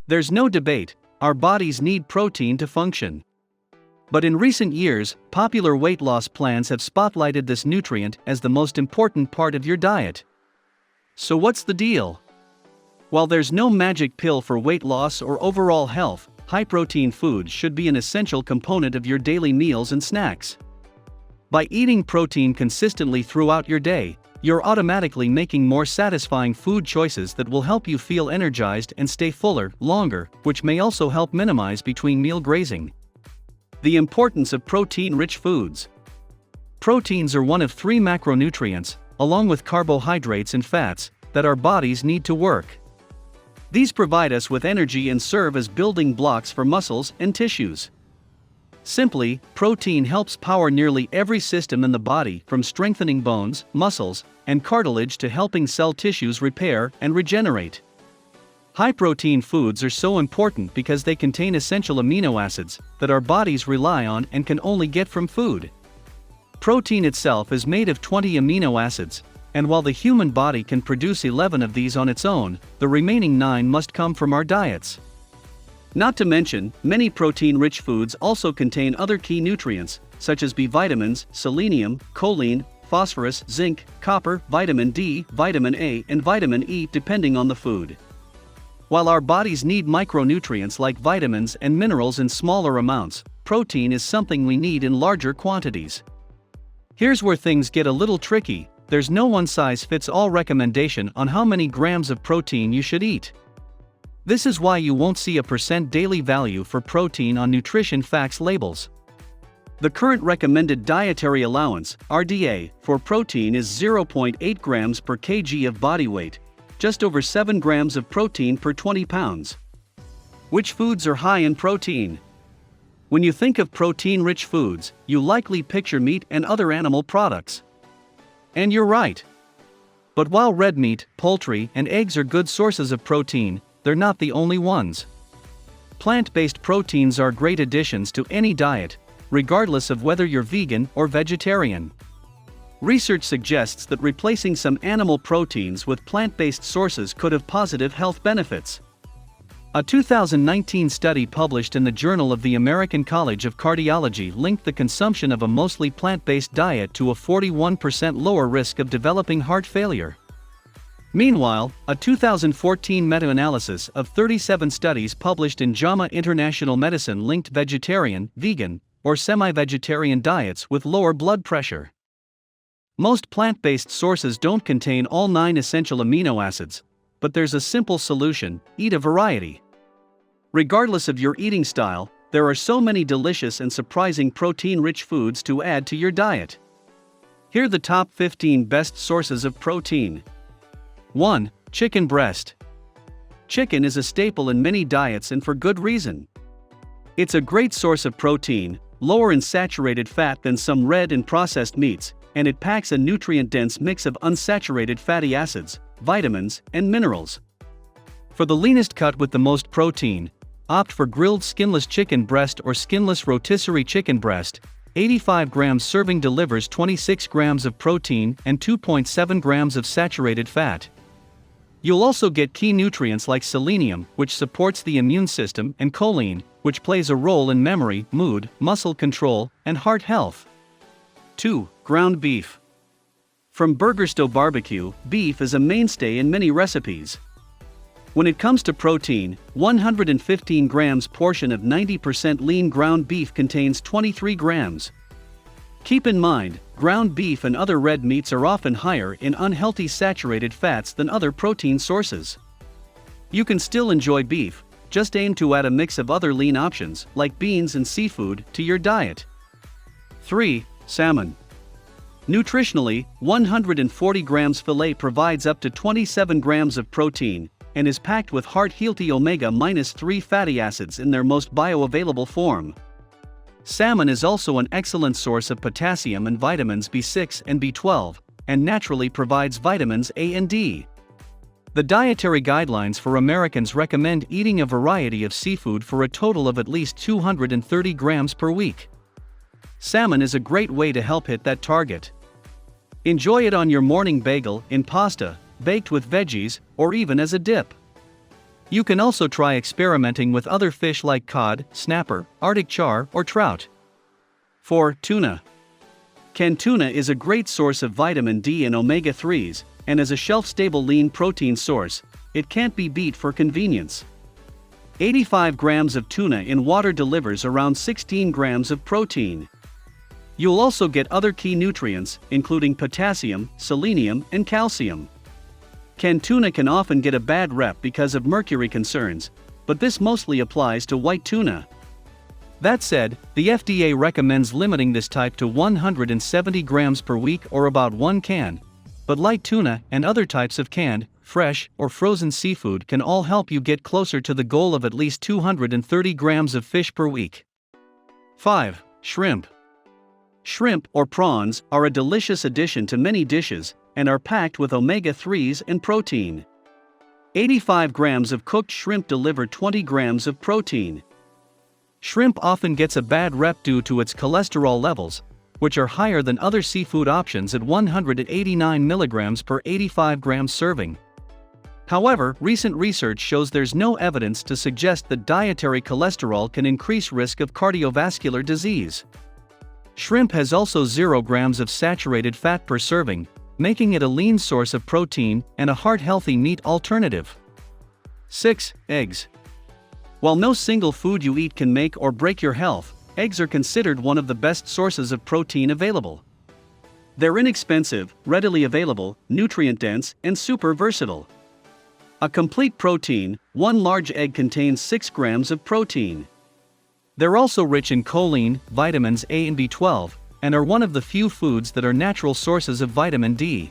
There's no debate, our bodies need protein to function. But in recent years, popular weight loss plans have spotlighted this nutrient as the most important part of your diet. So what's the deal? While there's no magic pill for weight loss or overall health, high-protein foods should be an essential component of your daily meals and snacks. By eating protein consistently throughout your day, you're automatically making more satisfying food choices that will help you feel energized and stay fuller, longer, which may also help minimize between-meal grazing. The importance of protein-rich foods. Proteins are one of three macronutrients, along with carbohydrates and fats, that our bodies need to work. These provide us with energy and serve as building blocks for muscles and tissues. Simply, protein helps power nearly every system in the body, from strengthening bones, muscles, and cartilage to helping cell tissues repair and regenerate. High-protein foods are so important because they contain essential amino acids that our bodies rely on and can only get from food. Protein itself is made of 20 amino acids, and while the human body can produce 11 of these on its own, the remaining 9 must come from our diets. Not to mention, many protein-rich foods also contain other key nutrients, such as B vitamins, selenium, choline, phosphorus, zinc, copper, vitamin D, vitamin A, and vitamin E depending on the food. While our bodies need micronutrients like vitamins and minerals in smaller amounts, protein is something we need in larger quantities. Here's where things get a little tricky. There's no one-size-fits-all recommendation on how many grams of protein you should eat. This is why you won't see a % daily value for protein on nutrition facts labels. The current recommended dietary allowance, RDA, for protein is 0.8 grams per kg of body weight, just over 7 grams of protein per 20 pounds. Which foods are high in protein? When you think of protein-rich foods, you likely picture meat and other animal products. And you're right. But while red meat, poultry, and eggs are good sources of protein, they're not the only ones. Plant-based proteins are great additions to any diet, regardless of whether you're vegan or vegetarian. Research suggests that replacing some animal proteins with plant-based sources could have positive health benefits. A 2019 study published in the Journal of the American College of Cardiology linked the consumption of a mostly plant-based diet to a 41% lower risk of developing heart failure. Meanwhile, a 2014 meta-analysis of 37 studies published in JAMA International Medicine linked vegetarian, vegan, or semi-vegetarian diets with lower blood pressure. Most plant-based sources don't contain all 9 essential amino acids, but there's a simple solution: eat a variety. Regardless of your eating style, there are so many delicious and surprising protein-rich foods to add to your diet. Here are the top 15 best sources of protein. 1. Chicken breast. Chicken is a staple in many diets and for good reason. It's a great source of protein, lower in saturated fat than some red and processed meats, and it packs a nutrient-dense mix of unsaturated fatty acids, vitamins, and minerals. For the leanest cut with the most protein, opt for grilled skinless chicken breast or skinless rotisserie chicken breast. 85 grams serving delivers 26 grams of protein and 2.7 grams of saturated fat. You'll also get key nutrients like selenium, which supports the immune system, and choline, which plays a role in memory, mood, muscle control, and heart health. 2. Ground beef. From Burgersto Barbecue, beef is a mainstay in many recipes. When it comes to protein, 115 grams portion of 90% lean ground beef contains 23 grams. Keep in mind, ground beef and other red meats are often higher in unhealthy saturated fats than other protein sources. You can still enjoy beef, just aim to add a mix of other lean options, like beans and seafood, to your diet. 3. Salmon. Nutritionally, 140 grams fillet provides up to 27 grams of protein, and is packed with heart-healthy omega-3 fatty acids in their most bioavailable form. Salmon is also an excellent source of potassium and vitamins B6 and B12, and naturally provides vitamins A and D. The dietary guidelines for Americans recommend eating a variety of seafood for a total of at least 230 grams per week. Salmon is a great way to help hit that target. Enjoy it on your morning bagel, in pasta, baked with veggies, or even as a dip. You can also try experimenting with other fish like cod, snapper, Arctic char, or trout. 4. Tuna. Canned tuna is a great source of vitamin D and omega-3s, and as a shelf-stable lean protein source, it can't be beat for convenience. 85 grams of tuna in water delivers around 16 grams of protein. You'll also get other key nutrients, including potassium, selenium, and calcium. Canned tuna can often get a bad rep because of mercury concerns, but this mostly applies to white tuna. That said, the FDA recommends limiting this type to 170 grams per week or about 1 can, but light tuna and other types of canned, fresh, or frozen seafood can all help you get closer to the goal of at least 230 grams of fish per week. 5. Shrimp. Shrimp or prawns are a delicious addition to many dishes and are packed with omega-3s and protein. 85 grams of cooked shrimp deliver 20 grams of protein. Shrimp often gets a bad rep due to its cholesterol levels, which are higher than other seafood options at 189 milligrams per 85 grams serving. However, recent research shows there's no evidence to suggest that dietary cholesterol can increase risk of cardiovascular disease. Shrimp has also 0 grams of saturated fat per serving, making it a lean source of protein and a heart-healthy meat alternative. 6. Eggs. While no single food you eat can make or break your health, eggs are considered one of the best sources of protein available. They're inexpensive, readily available, nutrient-dense, and super versatile. A complete protein, one large egg contains 6 grams of protein. They're also rich in choline, vitamins A and B12, and are one of the few foods that are natural sources of vitamin D.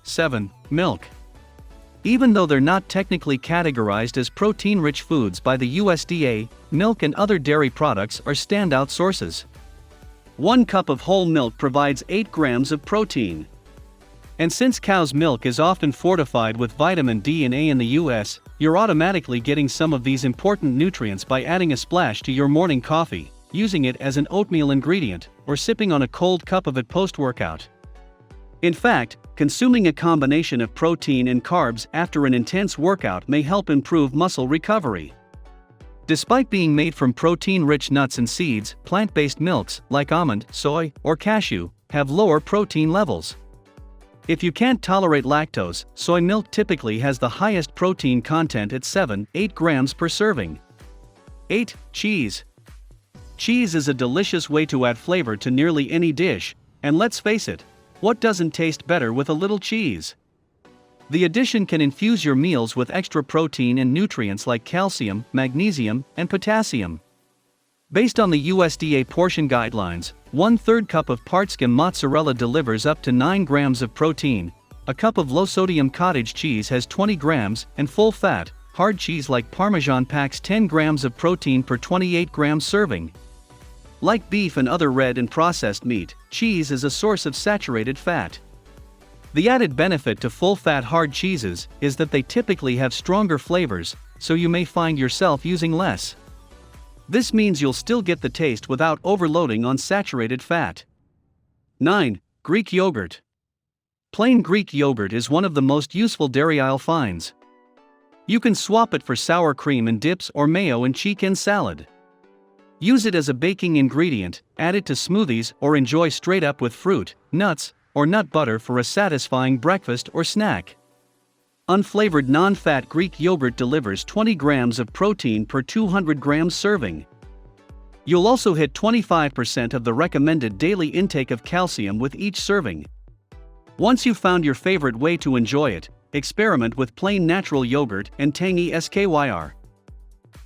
7. Milk. Even though they're not technically categorized as protein-rich foods by the USDA, milk and other dairy products are standout sources. 1 cup of whole milk provides 8 grams of protein. And since cow's milk is often fortified with vitamin D and A in the US, you're automatically getting some of these important nutrients by adding a splash to your morning coffee, using it as an oatmeal ingredient, or sipping on a cold cup of it post-workout. In fact, consuming a combination of protein and carbs after an intense workout may help improve muscle recovery. Despite being made from protein-rich nuts and seeds, plant-based milks, like almond, soy, or cashew, have lower protein levels. If you can't tolerate lactose, soy milk typically has the highest protein content at 7-8 grams per serving. 8. Cheese. Cheese is a delicious way to add flavor to nearly any dish, and let's face it, what doesn't taste better with a little cheese? The addition can infuse your meals with extra protein and nutrients like calcium, magnesium, and potassium. Based on the USDA portion guidelines, 1/3 cup of part-skim mozzarella delivers up to 9 grams of protein, a cup of low-sodium cottage cheese has 20 grams, and full-fat, hard cheese like Parmesan packs 10 grams of protein per 28 grams serving. Like beef and other red and processed meat, cheese is a source of saturated fat. The added benefit to full-fat hard cheeses is that they typically have stronger flavors, so you may find yourself using less. This means you'll still get the taste without overloading on saturated fat. 9. Greek yogurt. Plain Greek yogurt is one of the most useful dairy aisle finds. You can swap it for sour cream and dips or mayo in chicken salad. Use it as a baking ingredient, add it to smoothies, or enjoy straight up with fruit, nuts, or nut butter for a satisfying breakfast or snack. Unflavored non-fat Greek yogurt delivers 20 grams of protein per 200 grams serving. You'll also hit 25% of the recommended daily intake of calcium with each serving. Once you've found your favorite way to enjoy it, experiment with plain natural yogurt and tangy SKYR.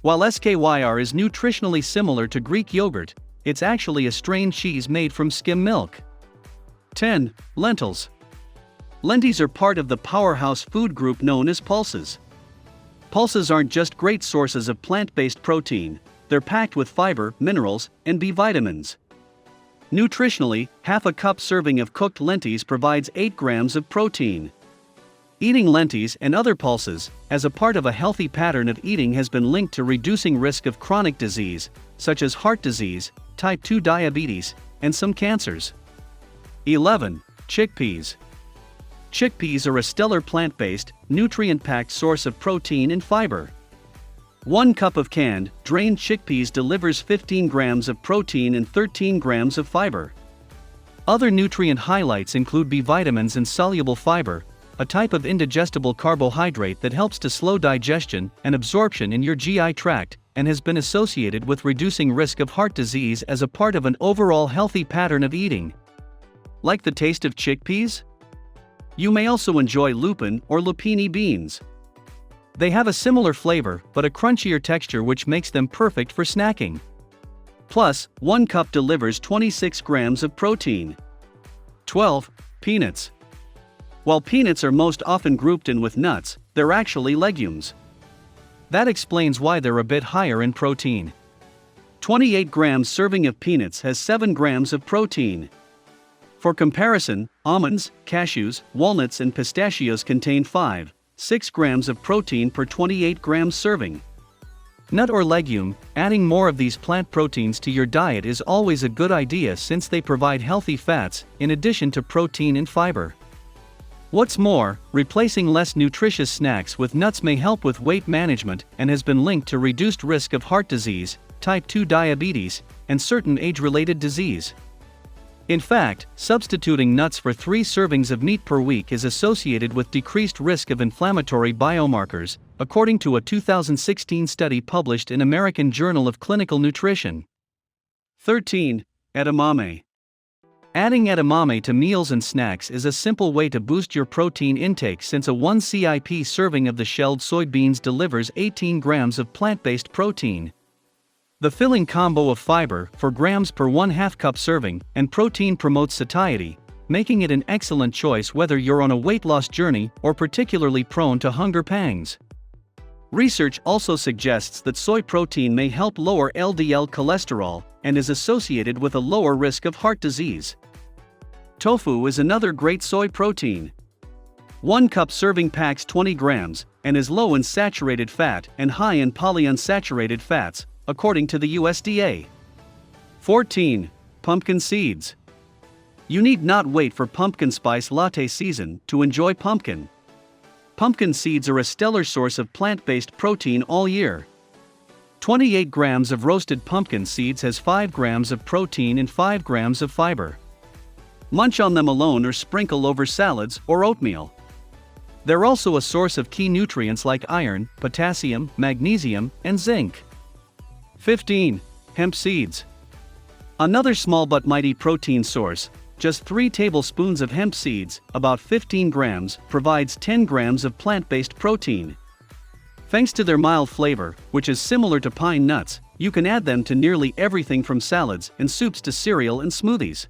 While SKYR is nutritionally similar to Greek yogurt, it's actually a strained cheese made from skim milk. 10. Lentils. Lentils are part of the powerhouse food group known as pulses. Pulses aren't just great sources of plant-based protein, they're packed with fiber, minerals, and B vitamins. Nutritionally, half a cup serving of cooked lentils provides 8 grams of protein. Eating lentils and other pulses, as a part of a healthy pattern of eating, has been linked to reducing risk of chronic disease, such as heart disease, type 2 diabetes, and some cancers. 11. Chickpeas. Chickpeas are a stellar plant-based, nutrient-packed source of protein and fiber. 1 cup of canned, drained chickpeas delivers 15 grams of protein and 13 grams of fiber. Other nutrient highlights include B vitamins and soluble fiber, a type of indigestible carbohydrate that helps to slow digestion and absorption in your GI tract, and has been associated with reducing risk of heart disease as a part of an overall healthy pattern of eating. Like the taste of chickpeas? You may also enjoy lupin or lupini beans. They have a similar flavor but a crunchier texture which makes them perfect for snacking. Plus, 1 cup delivers 26 grams of protein. 12. Peanuts. While peanuts are most often grouped in with nuts, they're actually legumes. That explains why they're a bit higher in protein. 28 grams serving of peanuts has 7 grams of protein. For comparison, almonds, cashews, walnuts and pistachios contain 5-6 grams of protein per 28 grams serving. Nut or legume, adding more of these plant proteins to your diet is always a good idea since they provide healthy fats, in addition to protein and fiber. What's more, replacing less nutritious snacks with nuts may help with weight management and has been linked to reduced risk of heart disease, type 2 diabetes, and certain age-related disease. In fact, substituting nuts for 3 servings of meat per week is associated with decreased risk of inflammatory biomarkers, according to a 2016 study published in American Journal of Clinical Nutrition. 13. Edamame. Adding edamame to meals and snacks is a simple way to boost your protein intake since a 1 cup serving of the shelled soybeans delivers 18 grams of plant-based protein. The filling combo of fiber, 4 grams per 1/2 cup serving, and protein promotes satiety, making it an excellent choice whether you're on a weight loss journey or particularly prone to hunger pangs. Research also suggests that soy protein may help lower LDL cholesterol and is associated with a lower risk of heart disease. Tofu is another great soy protein. 1 cup serving packs 20 grams and is low in saturated fat and high in polyunsaturated fats, according to the USDA. 14. Pumpkin seeds. You need not wait for pumpkin spice latte season to enjoy pumpkin. Pumpkin seeds are a stellar source of plant-based protein all year. 28 grams of roasted pumpkin seeds has 5 grams of protein and 5 grams of fiber. Munch on them alone or sprinkle over salads or oatmeal. They're also a source of key nutrients like iron, potassium, magnesium, and zinc. 15. Hemp seeds. Another small but mighty protein source, just 3 tablespoons of hemp seeds, about 15 grams, provides 10 grams of plant-based protein. Thanks to their mild flavor, which is similar to pine nuts, you can add them to nearly everything from salads and soups to cereal and smoothies.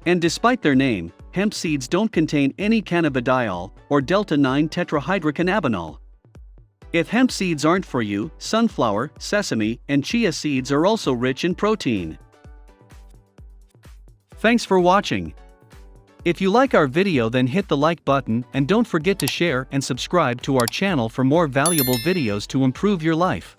And despite their name, hemp seeds don't contain any cannabidiol or delta-9 tetrahydrocannabinol. If hemp seeds aren't for you, sunflower, sesame, and chia seeds are also rich in protein. Thanks for watching. If you like our video, then hit the like button and don't forget to share and subscribe to our channel for more valuable videos to improve your life.